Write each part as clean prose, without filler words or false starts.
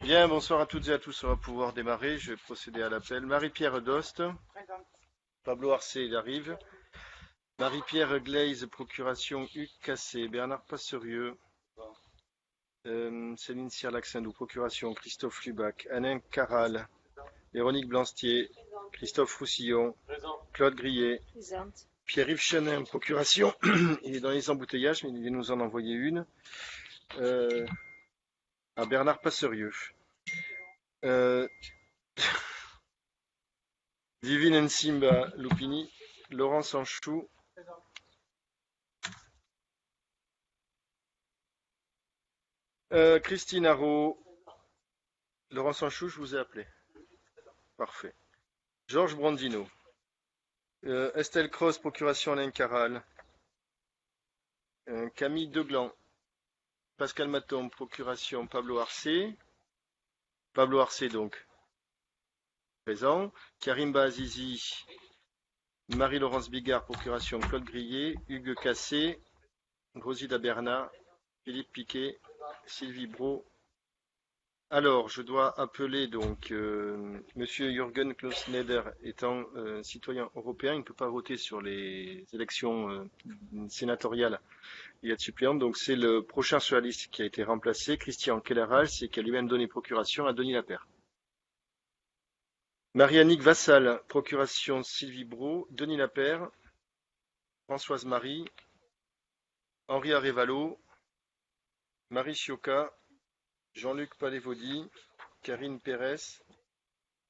Bien, bonsoir à toutes et à tous. On va pouvoir démarrer. Je vais procéder à l'appel. Marie-Pierre Dost. Pablo Arcet, il arrive. Marie-Pierre Glaise, procuration UKC. Bernard Passerieux. Céline Sirlac-Sindou, procuration. Christophe Lubac. Alain Caral. Véronique Blancier. Christophe Roussillon. Claude Grillet. Présente. Pierre-Yves Chenin, procuration. Il est dans les embouteillages, mais il vient nous en envoyer une. À Bernard Passerieux. Divine Nsimba Lupini. Laurent Sanchou. Christine Haro. Laurent Sanchou, je vous ai appelé. Parfait. Georges Brandino. Estelle Cross, procuration Alain Caral. Camille Deglan. Pascal Maton, procuration Pablo Arcet. Pablo Arcet, donc, présent. Karimba Azizi. Marie-Laurence Bigard, procuration Claude Grillet. Hugues Cassé. Rosida Bernat. Philippe Piquet. Sylvie Brault. Alors, je dois appeler donc Monsieur Jürgen Klaus-Schneider étant citoyen européen, il ne peut pas voter sur les élections sénatoriales. Il y a de suppléants, donc c'est le prochain sur la liste qui a été remplacé, Christian Kellerhals, et qui a lui-même donné procuration à Denis Lapère. Marie-Annick Vassal, procuration Sylvie Brault, Denis Lapère, Françoise Marie, Henri Arévalo, Marie Chioca, Jean-Luc Palévody, Karine Pérez,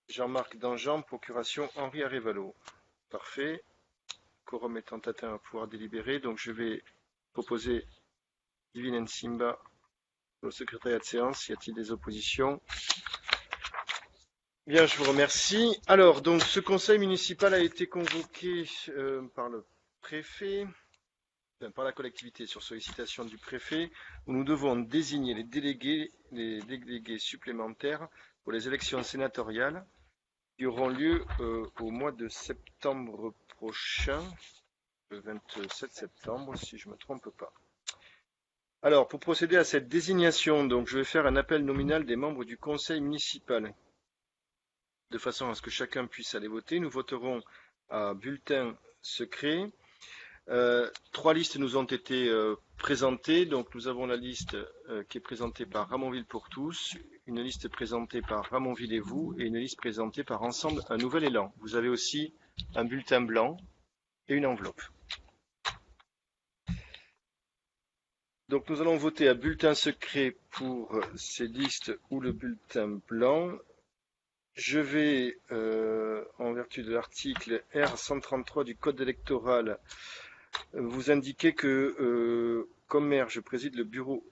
Jean-Marc Danjean, procuration Henri Arévalo. Parfait. Quorum étant atteint à pouvoir délibérer, donc je vais proposer Divine Nsimba au secrétariat de séance. Y a-t-il des oppositions? Bien, je vous remercie. Alors, donc, ce conseil municipal a été convoqué par le préfet, par la collectivité sur sollicitation du préfet, où nous devons désigner les délégués supplémentaires pour les élections sénatoriales qui auront lieu au mois de septembre prochain, le 27 septembre, si je ne me trompe pas. Alors, pour procéder à cette désignation, donc, je vais faire un appel nominal des membres du conseil municipal, de façon à ce que chacun puisse aller voter. Nous voterons à bulletin secret. 3 listes nous ont été présentées. Donc, nous avons la liste qui est présentée par Ramonville pour tous, une liste présentée par Ramonville et vous, et une liste présentée par Ensemble un nouvel élan. Vous avez aussi un bulletin blanc et une enveloppe. Donc nous allons voter à bulletin secret pour ces listes ou le bulletin blanc. Je vais, en vertu de l'article R133 du Code électoral, vous indiquer que, comme maire, je préside le bureau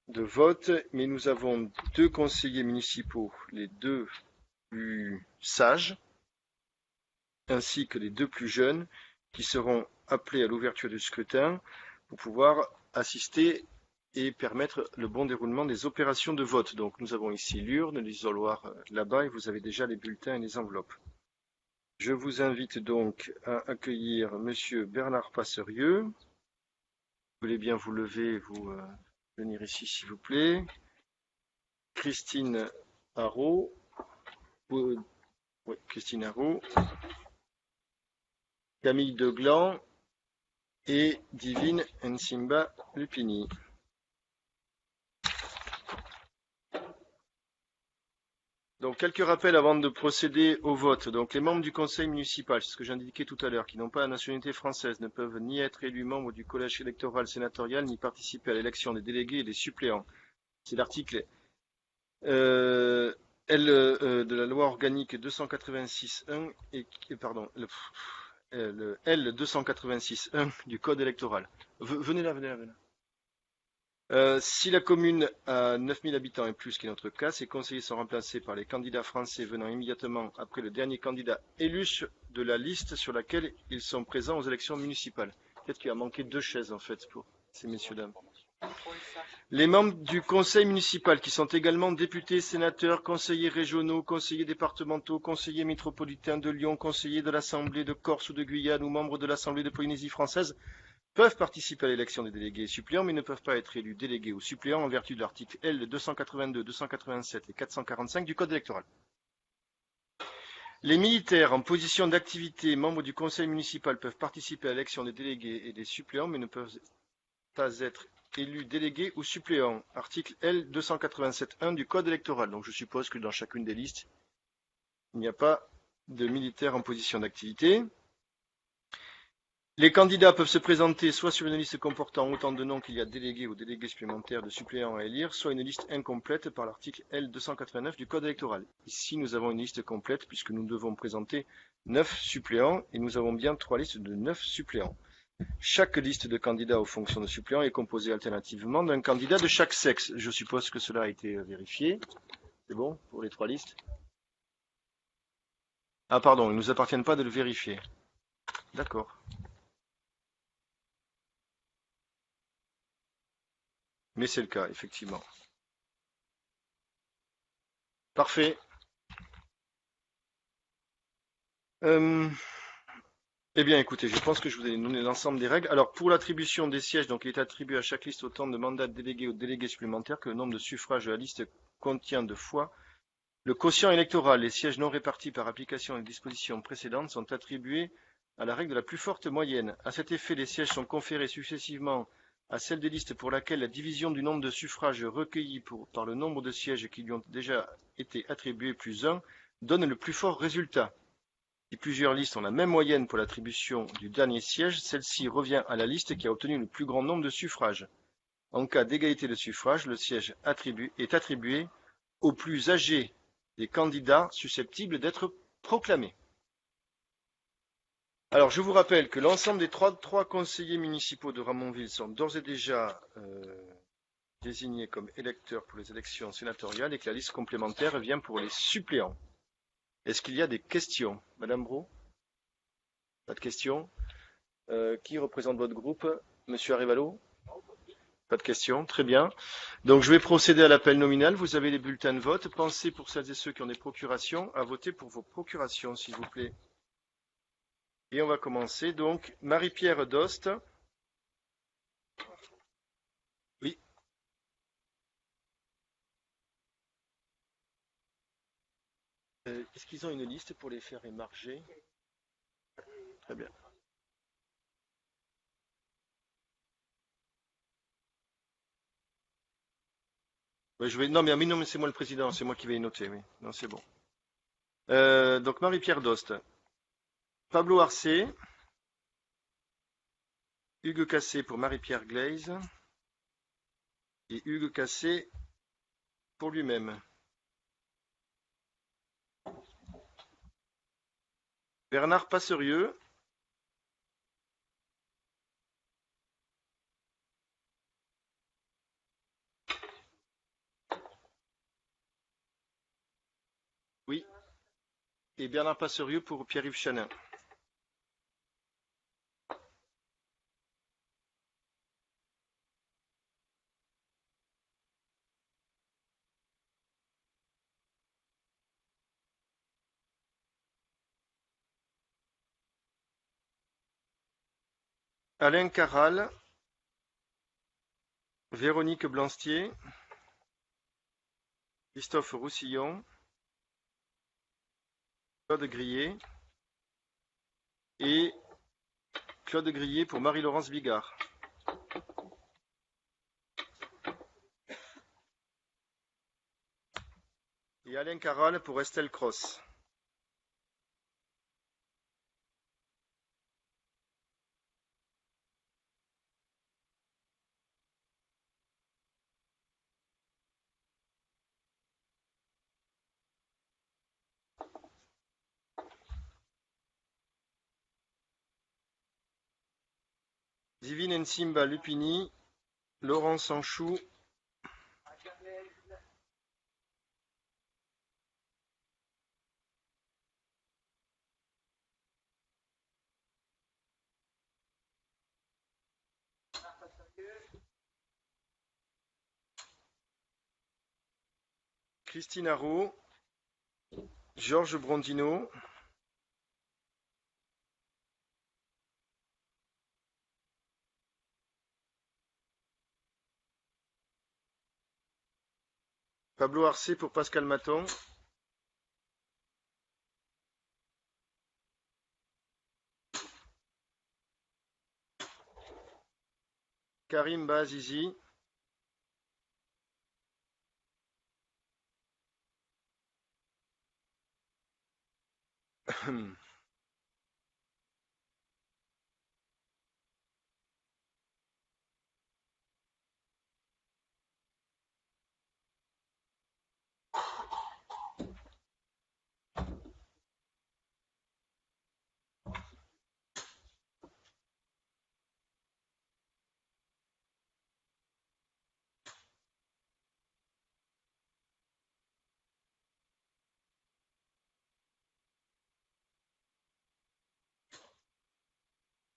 de vote, mais nous avons 2 conseillers municipaux, les 2 plus sages, ainsi que les 2 plus jeunes, qui seront appelés à l'ouverture du scrutin pour pouvoir assister et permettre le bon déroulement des opérations de vote. Donc nous avons ici l'urne, l'isoloir là-bas, et vous avez déjà les bulletins et les enveloppes. Je vous invite donc à accueillir Monsieur Bernard Passerieux. Vous voulez bien vous lever et vous venir ici, s'il vous plaît. Christine Haro. Oui, Christine Haro. Camille Deglan et Divine Nsimba Lupini. Donc, quelques rappels avant de procéder au vote. Donc, les membres du conseil municipal, c'est ce que j'indiquais tout à l'heure, qui n'ont pas la nationalité française, ne peuvent ni être élus membres du collège électoral sénatorial, ni participer à l'élection des délégués et des suppléants. C'est l'article L de la loi organique 286.1 et pardon, le L 286.1 du code électoral. Venez là. Si la commune a 9000 habitants et plus, qui est notre cas, ces conseillers sont remplacés par les candidats français venant immédiatement après le dernier candidat élu de la liste sur laquelle ils sont présents aux élections municipales. Peut-être qu'il a manqué 2 chaises en fait pour ces messieurs-dames. Les membres du conseil municipal qui sont également députés, sénateurs, conseillers régionaux, conseillers départementaux, conseillers métropolitains de Lyon, conseillers de l'Assemblée de Corse ou de Guyane ou membres de l'Assemblée de Polynésie française peuvent participer à l'élection des délégués et suppléants, mais ne peuvent pas être élus délégués ou suppléants en vertu de l'article L 282, 287 et 445 du Code électoral. Les militaires en position d'activité, membres du conseil municipal, peuvent participer à l'élection des délégués et des suppléants, mais ne peuvent pas être élus délégués ou suppléants. Article L 287.1 du Code électoral. Donc je suppose que dans chacune des listes, il n'y a pas de militaires en position d'activité. Les candidats peuvent se présenter soit sur une liste comportant autant de noms qu'il y a délégués ou délégués supplémentaires de suppléants à élire, soit une liste incomplète par l'article L 289 du Code électoral. Ici, nous avons une liste complète puisque nous devons présenter 9 suppléants et nous avons bien 3 listes de 9 suppléants. Chaque liste de candidats aux fonctions de suppléants est composée alternativement d'un candidat de chaque sexe. Je suppose que cela a été vérifié. C'est bon pour les 3 listes? Ah pardon, il ne nous appartient pas de le vérifier. D'accord. Mais c'est le cas, effectivement. Parfait. Eh bien, écoutez, je pense que je vous ai donné l'ensemble des règles. Alors, pour l'attribution des sièges, donc, il est attribué à chaque liste autant de mandats de délégués ou de délégués supplémentaires que le nombre de suffrages de la liste contient de fois. Le quotient électoral, les sièges non répartis par application des dispositions précédentes sont attribués à la règle de la plus forte moyenne. À cet effet, les sièges sont conférés successivement à celle des listes pour laquelle la division du nombre de suffrages recueillis par le nombre de sièges qui lui ont déjà été attribués plus 1 donne le plus fort résultat. Si plusieurs listes ont la même moyenne pour l'attribution du dernier siège, celle-ci revient à la liste qui a obtenu le plus grand nombre de suffrages. En cas d'égalité de suffrages, le siège est attribué au plus âgé des candidats susceptibles d'être proclamés. Alors, je vous rappelle que l'ensemble des trois conseillers municipaux de Ramonville sont d'ores et déjà désignés comme électeurs pour les élections sénatoriales et que la liste complémentaire vient pour les suppléants. Est-ce qu'il y a des questions? Madame Brault? Pas de questions? Qui représente votre groupe? Monsieur Arevalo? Pas de questions, très bien. Donc je vais procéder à l'appel nominal. Vous avez les bulletins de vote. Pensez pour celles et ceux qui ont des procurations à voter pour vos procurations, s'il vous plaît. Et on va commencer. Donc Marie-Pierre Dost. Oui. Est-ce qu'ils ont une liste pour les faire émarger? Très bien. Oui, non, mais c'est moi le président, c'est moi qui vais y noter. Oui. Non, c'est bon. Donc Marie-Pierre Dost. Pablo Arcé. Hugues Cassé pour Marie-Pierre Glaise. Et Hugues Cassé pour lui-même. Bernard Passerieux. Oui. Et Bernard Passerieux pour Pierre-Yves Chanin. Alain Caral. Véronique Blancier. Christophe Roussillon. Claude Grillet. Et Claude Grillet pour Marie-Laurence Bigard. Et Alain Caral pour Estelle Cross. Divine Nsimba Lupini. Laurent Sanchou. Christine Arrault. Georges Brondino. Pablo Arce pour Pascal Maton. Karim Bazizi.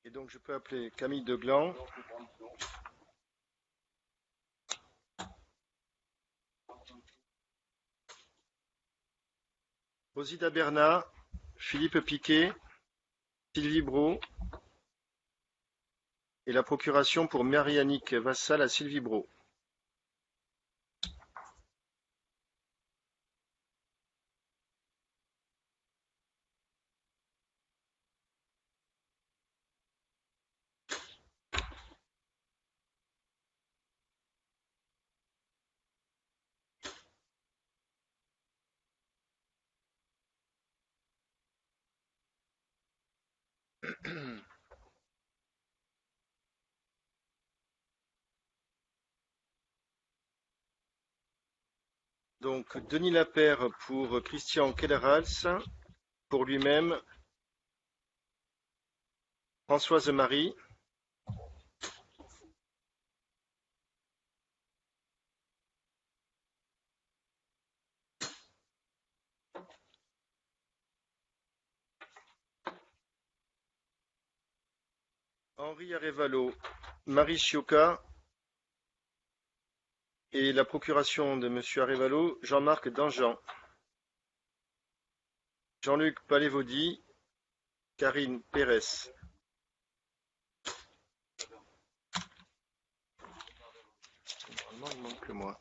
Et donc je peux appeler Camille Deglan. Rosita Bernat, Philippe Piquet, Sylvie Brault et la procuration pour Mariannick Vassal à Sylvie Brault. Donc Denis Lapère pour Christian Kellerhals, pour lui-même Françoise Marie, Henri Arevalo, Marie Chiocca et la procuration de Monsieur Arevalo, Jean-Marc Danjean, Jean-Luc Palévaudy, Karine Pérez. Normalement, il manque que moi.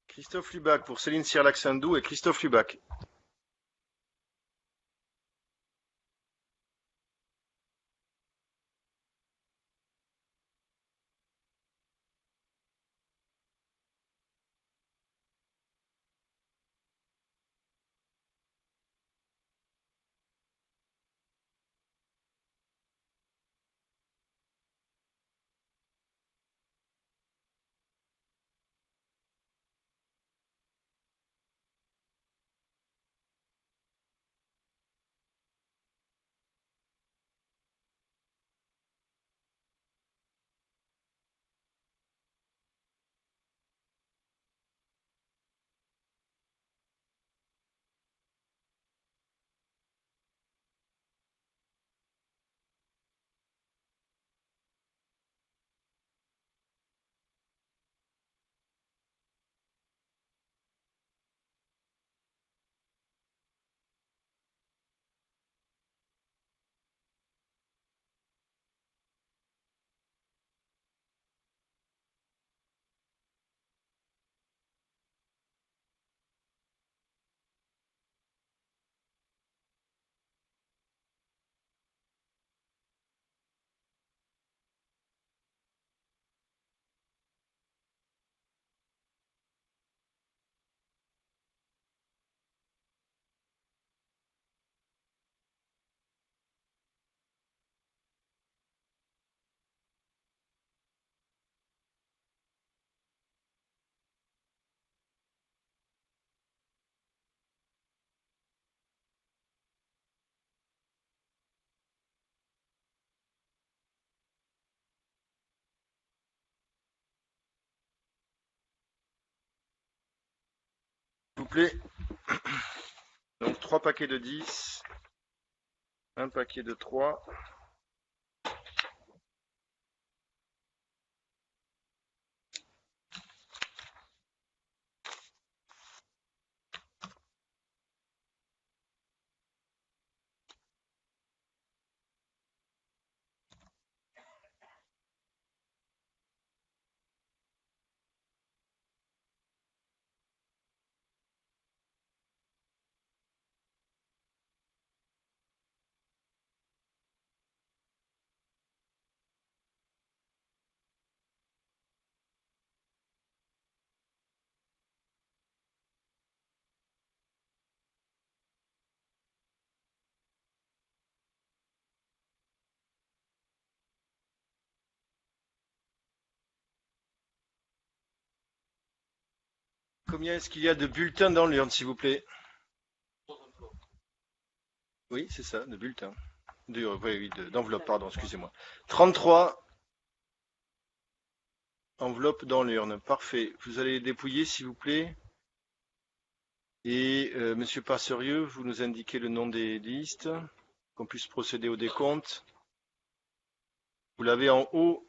Christophe Lubac pour Céline Sierlac-Sindou et Christophe Lubac. S'il vous plaît. Donc 3 paquets de 10, un paquet de 3. Combien est-ce qu'il y a de bulletins dans l'urne, s'il vous plaît? Oui, c'est ça, de bulletins. Oui, oui, d'enveloppes, pardon, excusez-moi. 33 enveloppes dans l'urne. Parfait. Vous allez les dépouiller, s'il vous plaît. Et Monsieur Passerieux, vous nous indiquez le nom des listes, qu'on puisse procéder au décompte. Vous l'avez en haut.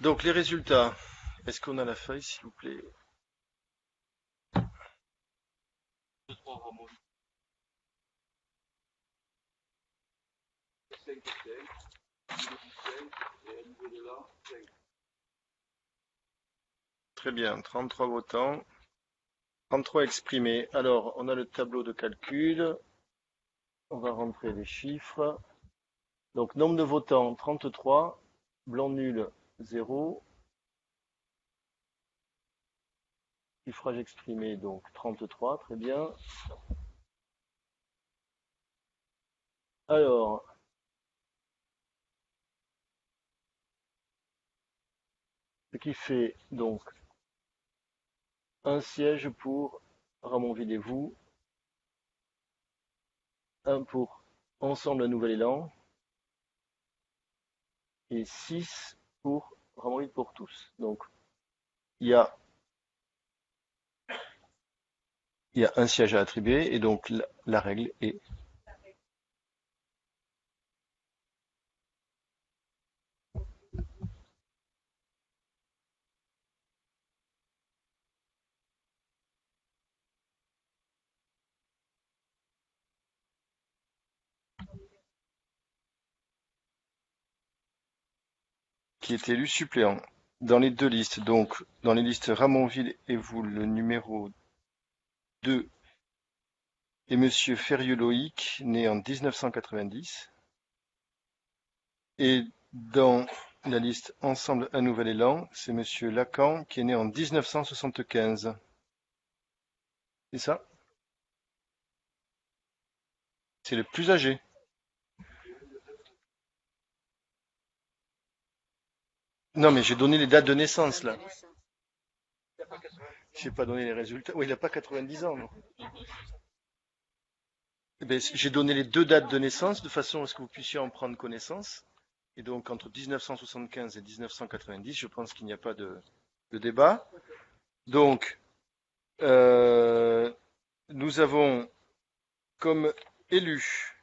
Donc les résultats. Est-ce qu'on a la feuille, s'il vous plaît? Très bien, 33 votants, 33 exprimés. Alors, on a le tableau de calcul. On va rentrer les chiffres. Donc, nombre de votants, 33. Blanc nul, 0. Suffrage exprimé, donc 33, très bien. Alors, ce qui fait donc un siège pour Ramonville et vous, un pour Ensemble un Nouvel Élan, et 6 pour Ramonville pour tous. Donc, il y a un siège à attribuer, et donc la règle est qui est élu suppléant dans les deux listes. Donc, dans les listes Ramonville et vous, le numéro 2 est Monsieur Ferrieux-Loïc, né en 1990. Et dans la liste Ensemble un Nouvel Élan, c'est Monsieur Lacan, qui est né en 1975. C'est ça? C'est le plus âgé. Non, mais j'ai donné les dates de naissance, là. J'ai pas donné les résultats. Oui, il n'a pas 90 ans, non. Eh ben, j'ai donné les deux dates de naissance de façon à ce que vous puissiez en prendre connaissance. Et donc, entre 1975 et 1990, je pense qu'il n'y a pas de débat. Donc, nous avons comme élu,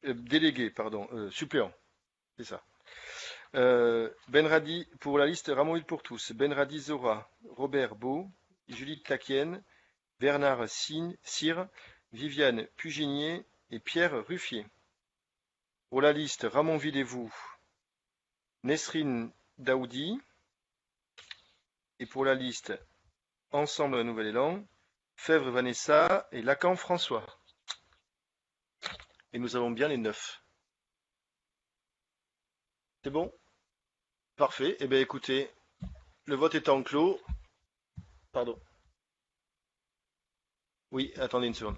délégué, pardon, suppléant, c'est ça. Benradi, pour la liste Ramonville pour tous, Benradi Zora, Robert Beau, Judith Taquienne, Bernard Cyr, Viviane Puginier et Pierre Ruffier. Pour la liste Ramonville et vous, Nesrine Daoudi. Et pour la liste Ensemble un Nouvel Élan, Fèvre Vanessa et Lacan François. Et nous avons bien les 9. C'est bon? Parfait. Eh bien écoutez, le vote étant clos. Pardon. Oui, attendez une seconde.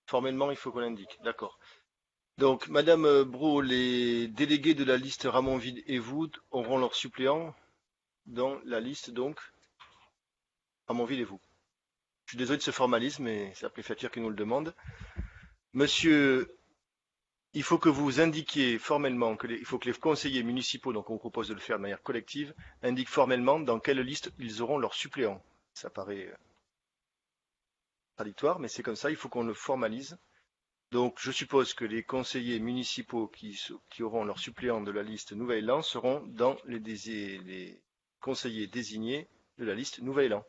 Formellement, il faut qu'on l'indique. D'accord. Donc, Madame Brault, les délégués de la liste Ramonville et vous auront leur suppléant dans la liste, donc, Ramonville et vous. Je suis désolé de ce formalisme, mais c'est la préfecture qui nous le demande. Monsieur, il faut que vous indiquiez formellement, il faut que les conseillers municipaux, donc on vous propose de le faire de manière collective, indiquent formellement dans quelle liste ils auront leur suppléant. Ça paraît contradictoire, mais c'est comme ça, il faut qu'on le formalise. Donc, je suppose que les conseillers municipaux qui auront leur suppléant de la liste Nouvel-Élan seront dans les conseillers désignés de la liste Nouvel-Élan.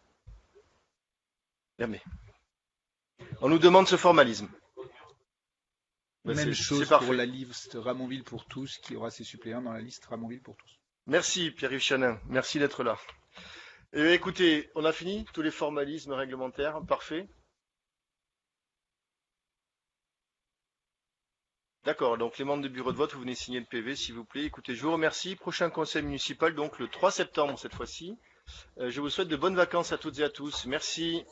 Jamais. On nous demande ce formalisme. Même chose pour la liste Ramonville pour tous, qui aura ses suppléants dans la liste Ramonville pour tous. Merci Pierre-Yves Chanin, merci d'être là. Et écoutez, on a fini tous les formalismes réglementaires, parfait. D'accord, donc les membres du bureau de vote, vous venez signer le PV s'il vous plaît. Écoutez, je vous remercie. Prochain conseil municipal, donc le 3 septembre cette fois-ci. Je vous souhaite de bonnes vacances à toutes et à tous. Merci.